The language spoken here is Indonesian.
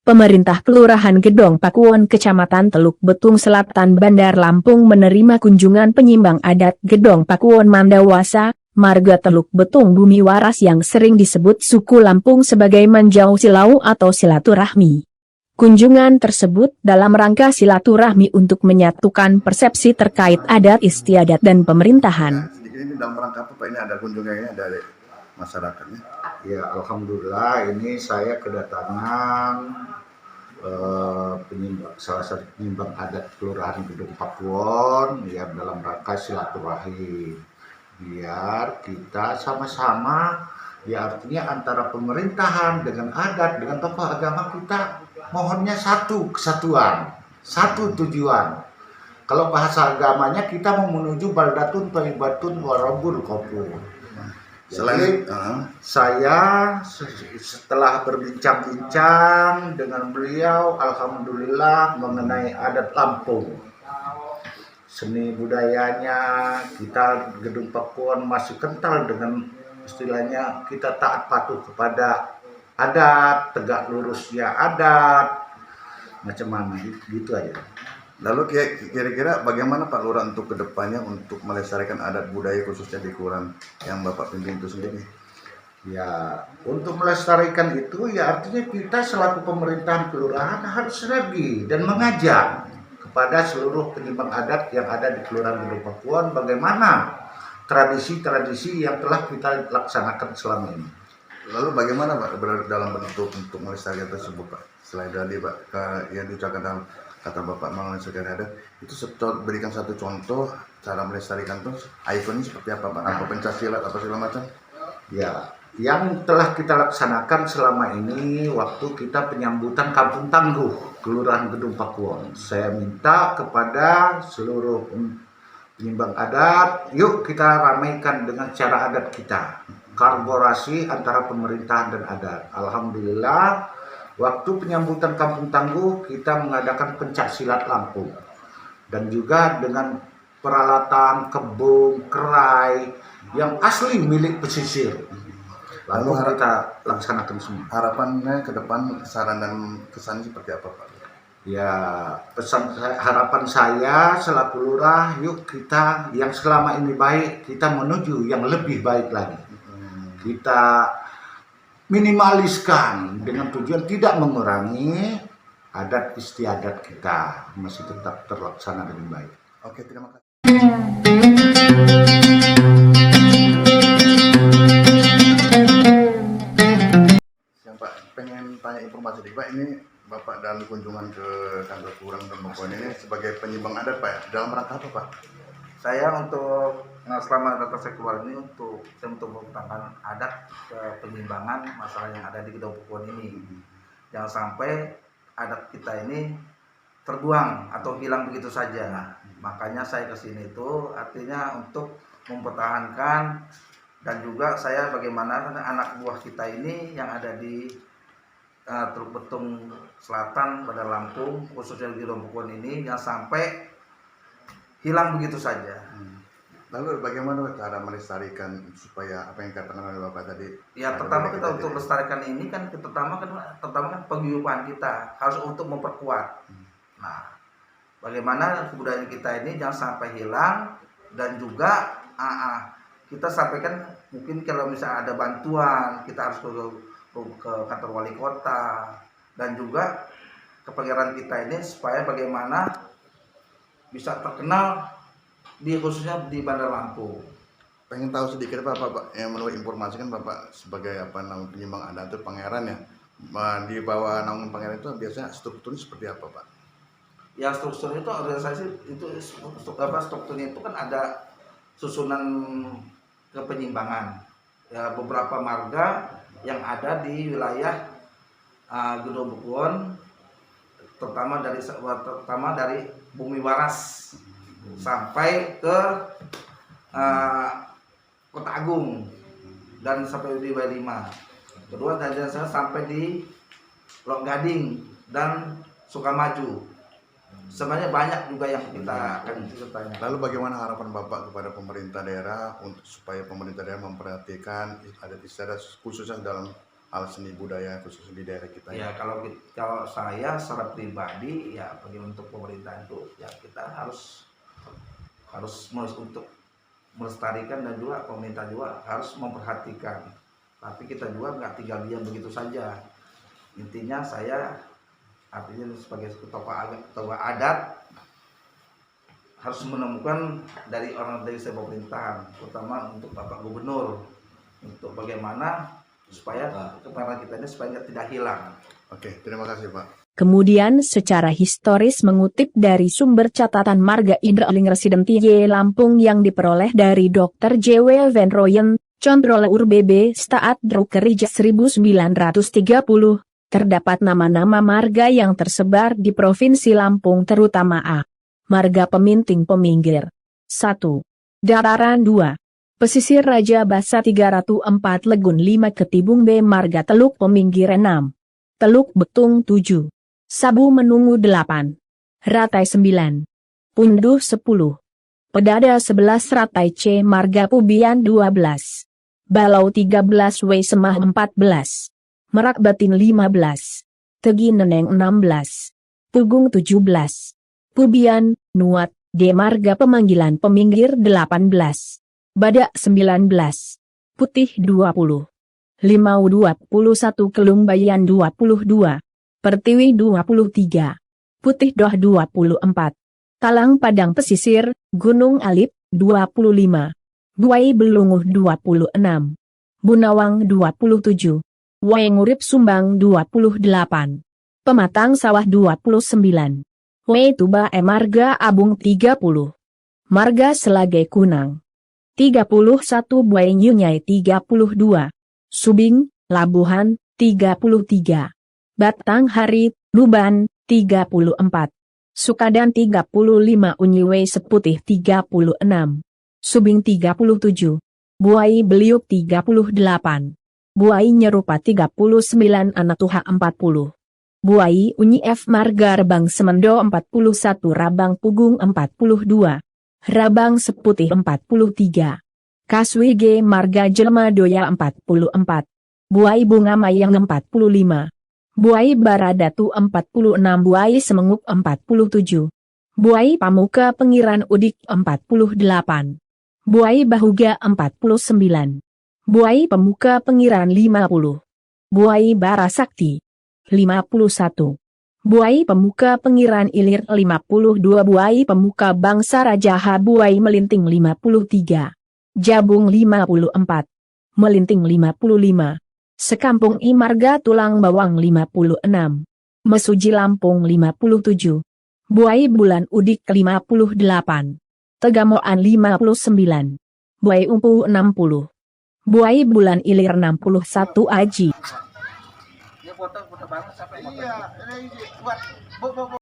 Pemerintah Kelurahan Gedong Pakuwon Kecamatan Teluk Betung Selatan Bandar Lampung menerima kunjungan penyimbang adat Gedong Pakuwon Mandawasa, marga Teluk Betung Bumi Waras yang sering disebut suku Lampung sebagai Manjau Silau atau silaturahmi. Kunjungan tersebut dalam rangka silaturahmi untuk menyatukan persepsi terkait adat istiadat dan pemerintahan. Sedikit ini dalam rangka apa Pak, ini ada kunjungannya dari masyarakatnya? Ya, alhamdulillah ini saya kedatangan salah satu penyimbang adat Kelurahan Gedong Pakuwon ya dalam rangka silaturahmi biar kita sama-sama ya, artinya antara pemerintahan dengan adat dengan tokoh agama kita mohonnya satu kesatuan, satu tujuan. Kalau bahasa agamanya kita mau menuju baldatun thayyibatun warabul ghafur. Jadi saya setelah berbincang-bincang dengan beliau, alhamdulillah mengenai adat Lampung, seni budayanya kita Gedong Pakuwon masih kental dengan istilahnya kita taat patuh kepada adat, tegak lurusnya adat, macam mana gitu aja. Lalu kira-kira bagaimana Pak Lurah untuk kedepannya untuk melestarikan adat budaya khususnya di kelurahan yang Bapak pimpin itu sendiri? Ya, untuk melestarikan itu ya artinya kita selaku pemerintahan kelurahan harus sinergi dan mengajak kepada seluruh penyimbang adat yang ada di Kelurahan Gedong Pakuwon bagaimana tradisi-tradisi yang telah kita laksanakan selama ini. Lalu bagaimana Pak dalam bentuk untuk melestarikan tersebut Pak? Selain tadi Pak yang diucapkan dalam kata Bapak melestarikan adat, itu berikan satu contoh cara melestarikan itu ikonnya seperti apa Pak? Apa pencaksilat apa segala macam? Ya, yang telah kita laksanakan selama ini waktu kita penyambutan Kampung Tangguh Kelurahan Gedong Pakuwon. Saya minta kepada seluruh penyimbang adat, yuk kita ramaikan dengan cara adat kita. Kolaborasi antara pemerintahan dan adat. Alhamdulillah, waktu penyambutan Kampung Tangguh kita mengadakan pencak silat Lampung. Dan juga dengan peralatan kebun, kerai yang asli milik pesisir. Lalu kita laksanakan semua. Harapannya ke depan, saran dan kesan seperti apa Pak? Ya, harapan saya selaku lurah, yuk kita yang selama ini baik, kita menuju yang lebih baik lagi. Kita minimaliskan dengan tujuan tidak mengurangi adat istiadat kita, masih tetap terlaksana dengan baik. Oke, terima kasih. Pak, pengen tanya informasi nih Pak, ini Bapak dalam kunjungan ke kantor Kelurahan Gedong Pakuwon ini sebagai penyimbang adat Pak, dalam rangka apa Pak? Saya selama datang saya keluar ini untuk mempertahankan adat penyimbangan masalah yang ada di Gedong Pakuwon ini. Jangan sampai adat kita ini terbuang atau hilang begitu saja. Makanya saya kesini itu artinya untuk mempertahankan, dan juga saya bagaimana anak buah kita ini yang ada di Teluk Betung Selatan Bandar Lampung, khususnya di Gedong Pakuwon ini, yang sampai hilang begitu saja. Lalu bagaimana cara melestarikan supaya apa yang katakan oleh Bapak tadi? Ya, pertama kita untuk melestarikan ini kan pertama kan paguyuban kita harus untuk memperkuat. Nah, bagaimana kebudayaan kita ini jangan sampai hilang, dan juga kita sampaikan mungkin kalau misalnya ada bantuan kita harus ke kantor wali kota dan juga ke pangeran kita ini supaya bagaimana bisa terkenal khususnya di Bandar Lampung. Pengen tahu sedikit Pak, yang menurut informasi kan Bapak sebagai penyimbang adat itu pangeran ya. Di bawah naungan pangeran itu biasanya strukturnya seperti apa Pak? Ya, strukturnya itu organisasi itu strukturnya itu kan ada susunan kepenyimbangan. Ya, beberapa marga yang ada di wilayah Gedong Pakuwon, terutama dari Bumi Waras sampai ke Kota Agung dan sampai di W5. Kedua dari sana sampai di Lok Gading dan Sukamaju. Sebenarnya banyak juga yang kita akan tanya. Lalu bagaimana harapan Bapak kepada pemerintah daerah untuk supaya pemerintah daerah memperhatikan adat istiadat khususnya dalam hal seni budaya khususnya di daerah kita Ya kalau saya secara pribadi ya bagi untuk pemerintah itu ya kita harus untuk melestarikan, dan juga pemerintah juga harus memperhatikan. Tapi kita juga nggak tinggal diam begitu saja. Intinya saya artinya sebagai tokoh adat harus menemukan dari sebuah pemerintahan, terutama untuk Bapak Gubernur, untuk bagaimana supaya kepada kita ini supaya tidak hilang. Oke, terima kasih Pak. Kemudian secara historis mengutip dari sumber catatan Marga Indra Residenti Y Lampung yang diperoleh dari Dr. J.W. Van Royen, Controle URBB Staat Drukerija 1930, terdapat nama-nama marga yang tersebar di Provinsi Lampung terutama A. Marga Peminting Peminggir 1. Dataran 2. Pesisir Raja Basa 304 Legun 5 Ketibung B. Marga Teluk Peminggir 6. Teluk Betung 7. Sabu Menungu 8. Ratai 9. Punduh 10. Pedada 11 Ratai C. Marga Pubian 12. Balau 13 W. Semah 14. Merak Batin 15. Tegi Neneng 16. Pugung 17. Pubian, Nuat, D. Marga Pemanggilan Peminggir 18. Badak 19. Putih 20. Limau 21 Kelumbayan 22. Pertiwi 23. Putih Doh 24. Talang Padang Pesisir, Gunung Alip 25. Buai Belunguh 26. Bunawang 27. Wai Ngurip Sumbang 28. Pematang Sawah 29. Wai Tuba Marga Abung 30. Marga Selagai Kunang 31. Buai Nyunyai 32. Subing, Labuhan 33. Batang Hari, Nuban 34. Sukadan 35. Unyiwei Seputih 36. Subing 37. Buai Beliuk 38. Buai Nyerupa 39. Anatuha 40. Buai Unyi F Marga Rebang Semendo 41. Rabang Pugung 42. Rabang Seputih 43. Kaswi G Marga Jelma Doya 44. Buai Bunga Mayang 45. Buai Baradatu 46. Buai Semenguk 47. Buai Pamuka Pengiran Udik 48. Buai Bahuga 49. Buai Pemuka Pengiran 50. Buai Barasakti 51. Buai Pemuka Pengiran Ilir 52. Buai Pemuka Bangsa Rajaha. Buai Melinting 53. Jabung 54. Melinting 55. Sekampung I Marga Tulang Bawang 56. Mesuji Lampung 57. Buai Bulan Udik 58. Tegamoan 59. Buai Umpu 60. Buai Bulan Ilir 61. Aji. Dia foto bareng sampai iya, ini buat